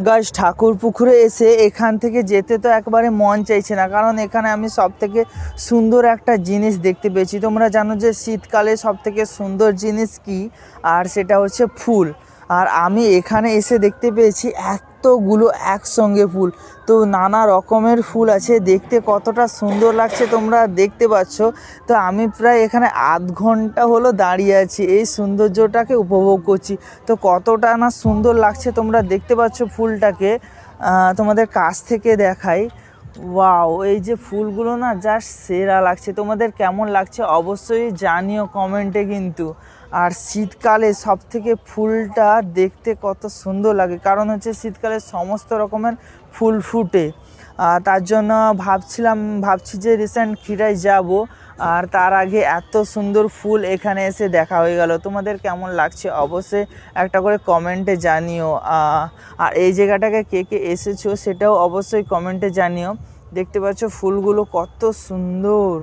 Guys ঠাকুর পুকুরে এসে এখান থেকে যেতে তো একবারে মন চাইছে না, কারণ এখানে আমি সব থেকে সুন্দর একটা জিনিস দেখতে পেয়েছি। তোমরা জানো যে শীতকালে সব থেকে সুন্দর জিনিস কি, আর সেটা হচ্ছে ফুল। আর আমি এখানে এসে দেখতে পেয়েছি এতগুলো একসঙ্গে ফুল। তো নানা রকমের ফুল আছে, দেখতে কতটা সুন্দর লাগছে তোমরা দেখতে পাচ্ছ। তো আমি প্রায় এখানে আধ ঘন্টা হলো দাঁড়িয়ে আছি, এই সৌন্দর্যটাকে উপভোগ করছি। তো কতটা না সুন্দর লাগছে তোমরা দেখতে পাচ্ছ ফুলটাকে। তোমাদের কাছ থেকে দেখাই। ওয়াও, এই যে ফুলগুলো না জাস্ট সেরা লাগছে। তোমাদের কেমন লাগছে অবশ্যই জানিও কমেন্টে কিন্তু। আর শীতকালে সব থেকে ফুলটা দেখতে কত সুন্দর লাগে, কারণ হচ্ছে শীতকালে সমস্ত রকমের ফুল ফুটে। তার জন্য ভাবছি যে রিসেন্ট খিরায় যাব, আর তার আগে এত সুন্দর ফুল এখানে এসে দেখা হয়ে গেল। তোমাদের কেমন লাগছে অবশ্যই একটা করে কমেন্টে জানিও। আর এই জায়গাটাকে কে কে এসেছো সেটাও অবশ্যই কমেন্টে জানিও। দেখতে পাচ্ছ ফুলগুলো কত সুন্দর।